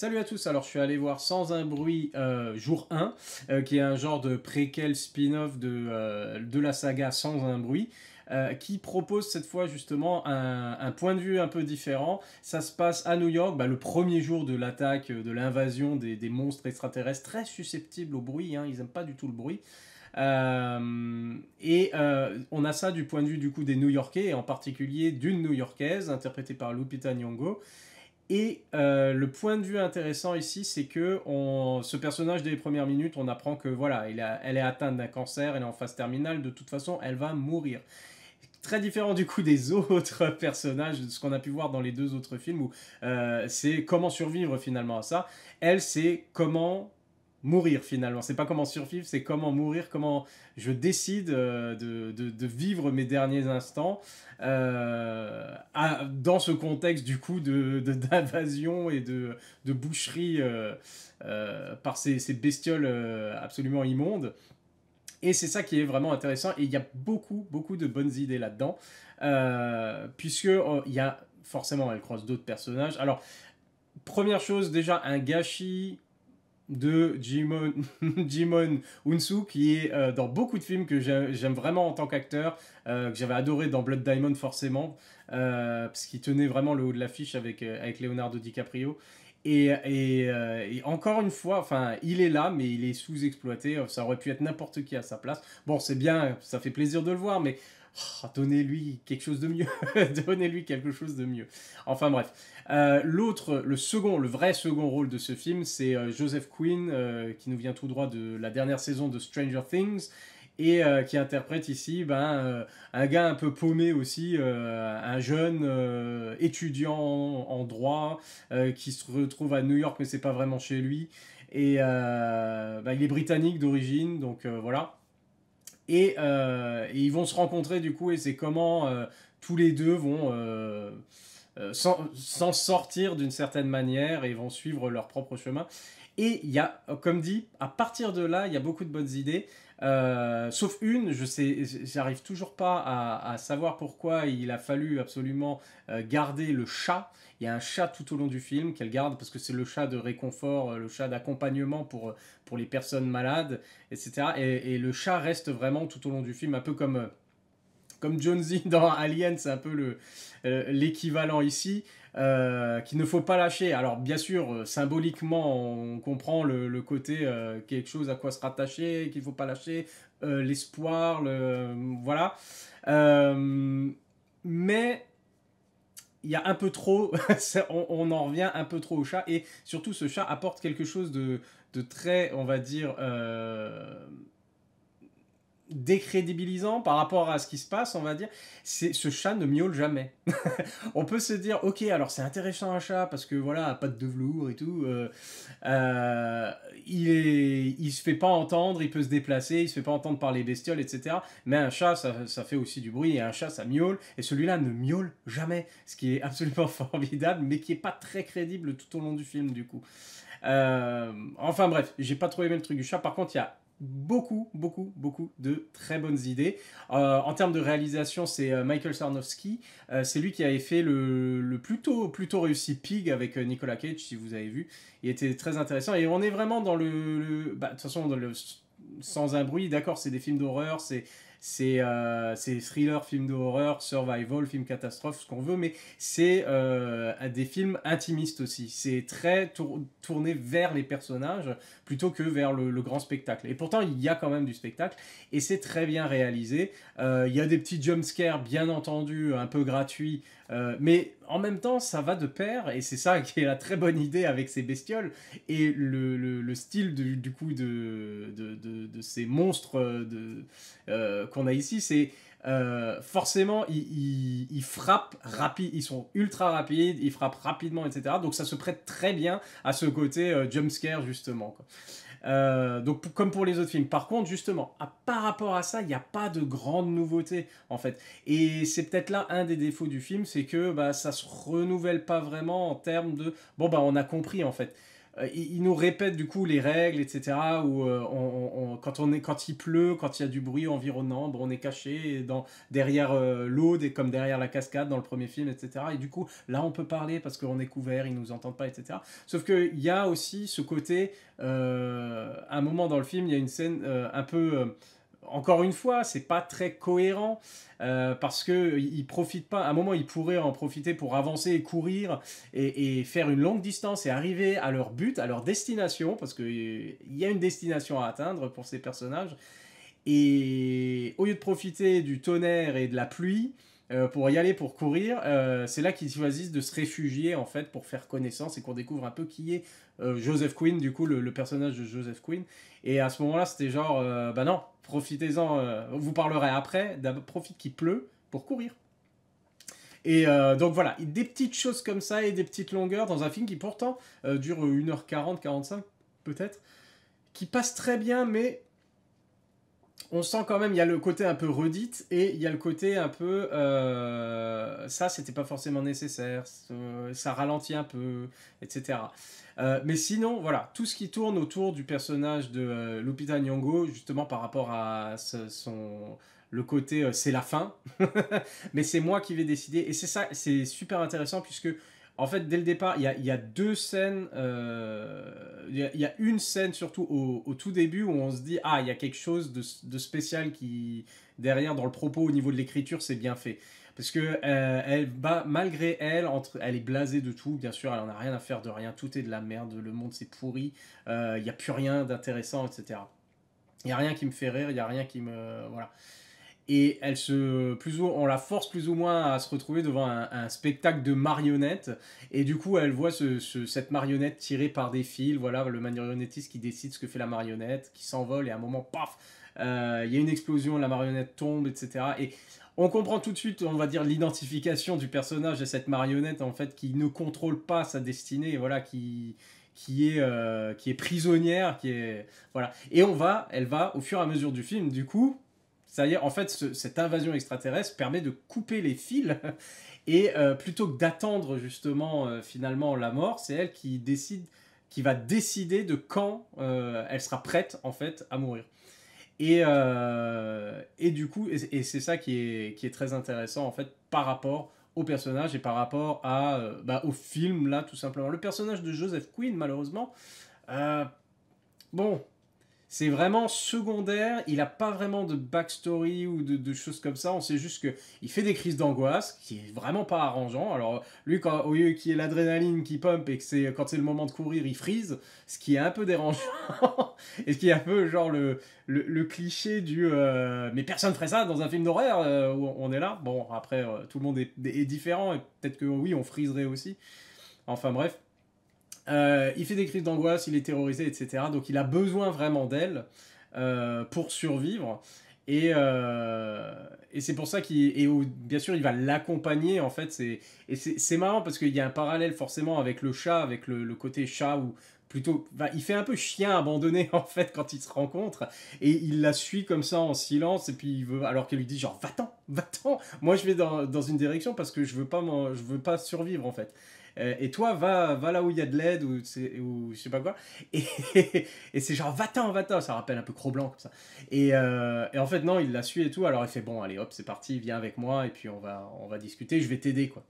Salut à tous, alors je suis allé voir Sans un bruit jour 1, qui est un genre de préquel spin-off de la saga Sans un bruit, qui propose cette fois justement un point de vue un peu différent. Ça se passe à New York, le premier jour de l'attaque, de l'invasion des monstres extraterrestres, très susceptibles au bruit, hein, ils n'aiment pas du tout le bruit. On a ça du point de vue du coup des New-Yorkais, et en particulier d'une New-Yorkaise, interprétée par Lupita Nyong'o. Et le point de vue intéressant ici, c'est que ce personnage, dès les premières minutes, on apprend que voilà, elle est atteinte d'un cancer, elle est en phase terminale, de toute façon, elle va mourir. Très différent du coup des autres personnages, de ce qu'on a pu voir dans les deux autres films, où c'est comment survivre finalement à ça. Elle, c'est comment mourir finalement. C'est pas comment survivre, c'est comment mourir, comment je décide de vivre mes derniers instants dans ce contexte du coup d'invasion et de boucherie par ces bestioles absolument immondes. Et c'est ça qui est vraiment intéressant. Et il y a beaucoup, beaucoup de bonnes idées là-dedans. Puisque il y a forcément, elle croise d'autres personnages. Alors, première chose, déjà, un gâchis de Jimon, Jimon Unsu, qui est dans beaucoup de films que j'aime vraiment en tant qu'acteur, que j'avais adoré dans Blood Diamond forcément, parce qu'il tenait vraiment le haut de l'affiche avec Leonardo DiCaprio. Et encore une fois, enfin, il est là, mais il est sous-exploité. Ça aurait pu être n'importe qui à sa place. Bon, c'est bien, ça fait plaisir de le voir, mais donnez-lui quelque chose de mieux. Donnez-lui quelque chose de mieux. Enfin bref. Le vrai second rôle de ce film, c'est Joseph Quinn, qui nous vient tout droit de la dernière saison de Stranger Things, et qui interprète ici un gars un peu paumé aussi, un jeune étudiant en droit, qui se retrouve à New York, mais c'est pas vraiment chez lui. Et il est britannique d'origine, donc voilà. Et ils vont se rencontrer du coup, et c'est comment tous les deux vont s'en sortir d'une certaine manière et vont suivre leur propre chemin. Et il y a, comme dit, à partir de là, il y a beaucoup de bonnes idées. Sauf une, j'arrive toujours pas à savoir pourquoi il a fallu absolument garder le chat. Il y a un chat tout au long du film qu'elle garde parce que c'est le chat de réconfort, le chat d'accompagnement pour les personnes malades, etc. Et le chat reste vraiment tout au long du film, un peu comme Jonesy dans Alien, c'est un peu l'équivalent ici, qu'il ne faut pas lâcher. Alors bien sûr, symboliquement, on comprend le côté quelque chose à quoi se rattacher, qu'il ne faut pas lâcher, l'espoir, voilà. Mais il y a un peu trop, on en revient un peu trop au chat, et surtout ce chat apporte quelque chose de très, on va dire, décrédibilisant par rapport à ce qui se passe, on va dire. Ce chat ne miaule jamais. On peut se dire, ok, alors c'est intéressant un chat parce que voilà, patte de velours et tout. Il se fait pas entendre, il peut se déplacer, il se fait pas entendre par les bestioles, etc. Mais un chat, ça fait aussi du bruit, et un chat, ça miaule, et celui-là ne miaule jamais, ce qui est absolument formidable, mais qui est pas très crédible tout au long du film du coup. Enfin bref, j'ai pas trop aimé le truc du chat. Par contre, il y a beaucoup, beaucoup, beaucoup de très bonnes idées. En termes de réalisation, c'est Michael Sarnowski. C'est lui qui avait fait le plutôt réussi Pig avec Nicolas Cage, si vous avez vu. Il était très intéressant. Et on est vraiment dans de toute façon, sans un bruit, d'accord, c'est des films d'horreur, c'est thriller, film d'horreur, survival, film catastrophe, ce qu'on veut, mais c'est des films intimistes aussi. C'est très tourné vers les personnages plutôt que vers le grand spectacle. Et pourtant, il y a quand même du spectacle, et c'est très bien réalisé. Il y a des petits jumpscares, bien entendu, un peu gratuits, mais en même temps, ça va de pair, et c'est ça qui est la très bonne idée avec ces bestioles, et le style du coup de ces monstres qu'on a ici, c'est forcément ils frappent rapide, ils sont ultra rapides, ils frappent rapidement, etc. Donc ça se prête très bien à ce côté jumpscare justement, quoi. Donc comme pour les autres films. Par contre, justement, par rapport à ça, il n'y a pas de grande nouveauté en fait. Et c'est peut-être là un des défauts du film, c'est que ça se renouvelle pas vraiment en termes de bon on a compris en fait. il nous répète du coup les règles, etc. Où quand il pleut, quand il y a du bruit environnant, bon, on est caché derrière l'eau, comme derrière la cascade dans le premier film, etc. Et du coup, là, on peut parler parce qu'on est couvert, ils nous entendent pas, etc. Sauf qu'il y a aussi ce côté, à un moment dans le film, il y a une scène un peu... encore une fois, c'est pas très cohérent parce que il profite pas. À un moment, ils pourraient en profiter pour avancer et courir et faire une longue distance et arriver à leur but, à leur destination, parce que il y a une destination à atteindre pour ces personnages. Et au lieu de profiter du tonnerre et de la pluie pour y aller, pour courir, c'est là qu'ils choisissent de se réfugier en fait pour faire connaissance et qu'on découvre un peu qui est Joseph Quinn, du coup le personnage de Joseph Quinn. Et à ce moment-là, c'était genre, bah non, profitez-en, vous parlerez après, profite qu'il pleut pour courir. Et donc voilà, des petites choses comme ça et des petites longueurs dans un film qui pourtant dure 1h40, 45 peut-être, qui passe très bien, mais on sent quand même, il y a le côté un peu redite et il y a le côté un peu ça c'était pas forcément nécessaire, ça ralentit un peu, etc. Mais sinon, voilà, tout ce qui tourne autour du personnage de Lupita Nyong'o, justement par rapport à le côté c'est la fin, mais c'est moi qui vais décider. Et c'est ça, c'est super intéressant puisque en fait, dès le départ, il y a deux scènes. Il y a une scène surtout au tout début où on se dit ah, il y a quelque chose de spécial qui derrière dans le propos au niveau de l'écriture, c'est bien fait. Parce que malgré elle, elle est blasée de tout, bien sûr, elle en a rien à faire de rien, tout est de la merde, le monde c'est pourri, il n'y a plus rien d'intéressant, etc. Il n'y a rien qui me fait rire, il n'y a rien qui me... Voilà. Et on la force plus ou moins à se retrouver devant un spectacle de marionnettes. Et du coup, elle voit cette marionnette tirée par des fils. Voilà, le marionnettiste qui décide ce que fait la marionnette, qui s'envole. Et à un moment, paf, il y a une explosion, la marionnette tombe, etc. Et on comprend tout de suite, on va dire, l'identification du personnage de cette marionnette, en fait, qui ne contrôle pas sa destinée. Voilà, qui est prisonnière, voilà. Et elle va, au fur et à mesure du film, du coup... Ça y est, en fait, cette invasion extraterrestre permet de couper les fils et plutôt que d'attendre justement finalement la mort, c'est elle qui va décider de quand elle sera prête en fait à mourir. Et du coup, et c'est ça qui est très intéressant en fait par rapport au personnage et par rapport au film là tout simplement. Le personnage de Joseph Quinn malheureusement, euh, bon, c'est vraiment secondaire, il n'a pas vraiment de backstory ou de choses comme ça, on sait juste qu'il fait des crises d'angoisse, qui est vraiment pas arrangeant. Alors lui, au lieu qu'il y ait l'adrénaline qui pump et que quand c'est le moment de courir, il freeze, ce qui est un peu dérangeant, et ce qui est un peu genre le cliché du mais personne ferait ça dans un film d'horreur où on est là. Bon, après, tout le monde est différent, et peut-être que oui, on freezerait aussi. Enfin bref. Il fait des crises d'angoisse, il est terrorisé, etc. Donc il a besoin vraiment d'elle pour survivre. Et c'est pour ça bien sûr, il va l'accompagner. En fait, c'est marrant parce qu'il y a un parallèle forcément avec le chat, avec le côté chat où plutôt, il fait un peu chien abandonné en fait quand ils se rencontrent et il la suit comme ça en silence et puis alors qu'elle lui dit genre va-t'en, va-t'en. Moi je vais dans une direction parce que je veux pas survivre en fait. Et toi, va là où il y a de l'aide, ou je sais pas quoi. Et, et c'est genre, va-t'en, va-t'en. Ça rappelle un peu Cro-Blanc, comme ça. Et en fait, non, il la suit et tout. Alors il fait, bon, allez, hop, c'est parti, viens avec moi, et puis on va discuter, je vais t'aider, quoi.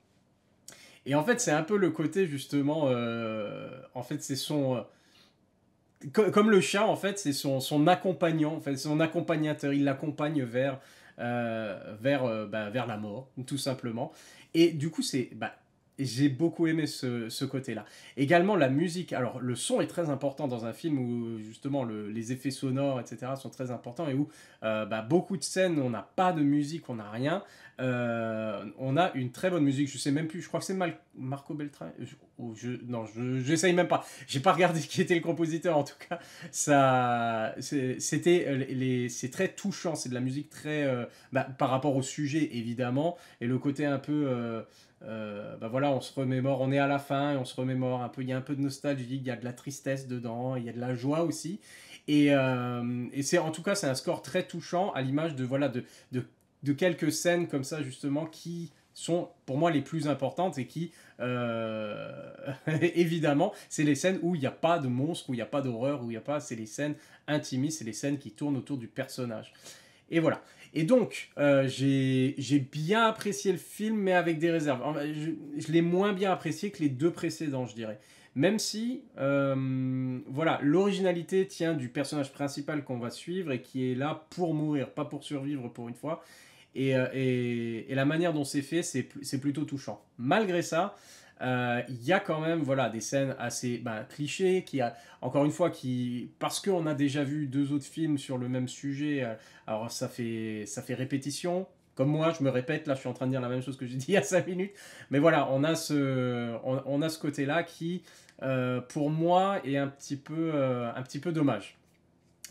Et en fait, c'est un peu le côté, justement, en fait, c'est son... comme le chat, en fait, c'est son accompagnant, en fait, son accompagnateur. Il l'accompagne vers la mort, tout simplement. Et du coup, j'ai beaucoup aimé ce côté-là. Également, la musique. Alors, le son est très important dans un film où, justement, les effets sonores, etc., sont très importants et où beaucoup de scènes, on n'a pas de musique, on n'a rien. On a une très bonne musique. Je sais même plus, je crois que c'est Marco Beltrame. Non, j'essaye même pas. J'ai pas regardé qui était le compositeur, en tout cas. C'est très touchant. C'est de la musique très. Par rapport au sujet, évidemment. Et le côté un peu. Voilà, on se remémore, on est à la fin et on se remémore un peu, il y a un peu de nostalgie, il y a de la tristesse dedans, il y a de la joie aussi. Et c'est en tout cas c'est un score très touchant à l'image de quelques scènes comme ça justement qui sont pour moi les plus importantes et qui, évidemment, c'est les scènes où il n'y a pas de monstre, où il n'y a pas d'horreur, où il n'y a pas... C'est les scènes intimistes, c'est les scènes qui tournent autour du personnage. Et voilà. Et donc, j'ai bien apprécié le film, mais avec des réserves. Je l'ai moins bien apprécié que les deux précédents, je dirais. Même si, voilà, l'originalité tient du personnage principal qu'on va suivre et qui est là pour mourir, pas pour survivre pour une fois. Et la manière dont c'est fait, c'est plutôt touchant. Malgré ça, il y a quand même voilà, des scènes assez clichés, encore une fois, parce qu'on a déjà vu deux autres films sur le même sujet, alors ça fait répétition. Comme moi, je me répète, là je suis en train de dire la même chose que j'ai dit il y a 5 minutes. Mais voilà, on a ce côté-là qui, pour moi, est un petit peu dommage.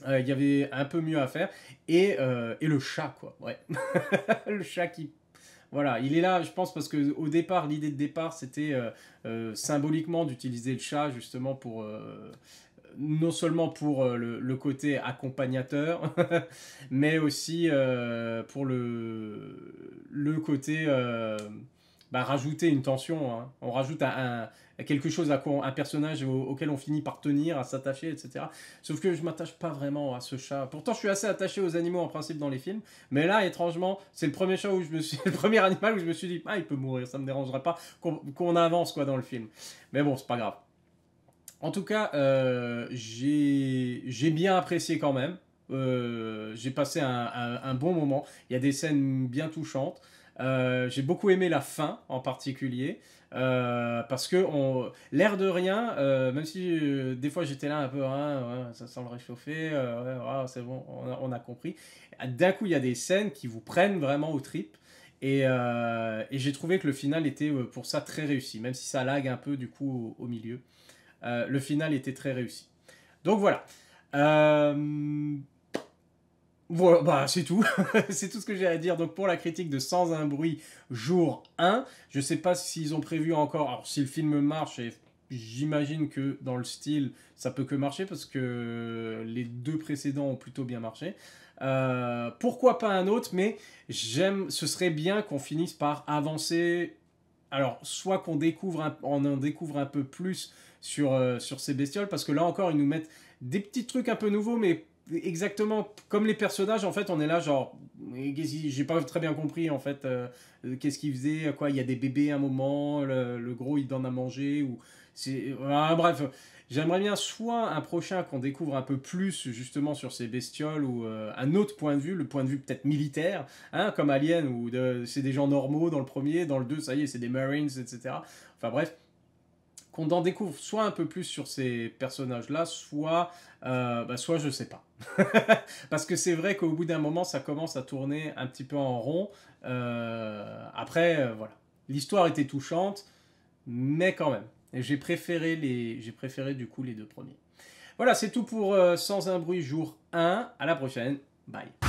Il y avait un peu mieux à faire. Et le chat, quoi. Ouais. Le chat qui... Voilà, il est là, je pense, parce qu'au départ, l'idée de départ, c'était symboliquement d'utiliser le chat, justement, pour... non seulement pour le côté accompagnateur, mais aussi pour le côté rajouter une tension. Hein. On rajoute quelque chose un personnage auquel on finit par tenir, à s'attacher, etc. Sauf que je m'attache pas vraiment à ce chat. Pourtant, je suis assez attaché aux animaux en principe dans les films, mais là, étrangement, c'est le premier chat le premier animal où je me suis dit, il peut mourir, ça me dérangerait pas qu'on avance quoi dans le film. Mais bon, c'est pas grave. En tout cas, j'ai bien apprécié quand même. J'ai passé un bon moment. Il y a des scènes bien touchantes. J'ai beaucoup aimé la fin en particulier. Parce que l'air de rien, même si des fois j'étais là un peu, ouais, ça semble réchauffer, ouais, c'est bon, on a compris. D'un coup, il y a des scènes qui vous prennent vraiment aux tripes. Et j'ai trouvé que le final était pour ça très réussi, même si ça lag un peu du coup au milieu. Le final était très réussi. Donc voilà. Voilà, c'est tout. C'est tout ce que j'ai à dire. Donc pour la critique de Sans un bruit, jour 1, je sais pas s'ils ont prévu encore... Alors si le film marche, et j'imagine que dans le style, ça peut que marcher, parce que les deux précédents ont plutôt bien marché. Pourquoi pas un autre, mais ce serait bien qu'on finisse par avancer. Alors, soit qu'on on en découvre un peu plus sur ces bestioles, parce que là encore, ils nous mettent des petits trucs un peu nouveaux, mais exactement comme les personnages, en fait, on est là, genre, j'ai pas très bien compris, en fait, qu'est-ce qu'ils faisaient, quoi, il y a des bébés à un moment, le gros, il donne à manger, ou... bref, j'aimerais bien soit un prochain qu'on découvre un peu plus, justement, sur ces bestioles, ou un autre point de vue, le point de vue peut-être militaire, hein, comme Alien, où c'est des gens normaux dans le premier, dans le 2, ça y est, c'est des Marines, etc. Enfin bref, qu'on en découvre soit un peu plus sur ces personnages-là, soit je sais pas. Parce que c'est vrai qu'au bout d'un moment, ça commence à tourner un petit peu en rond. Après, voilà. L'histoire était touchante, mais quand même. Et j'ai préféré du coup les deux premiers. Voilà, c'est tout pour Sans un bruit jour 1. À la prochaine. Bye.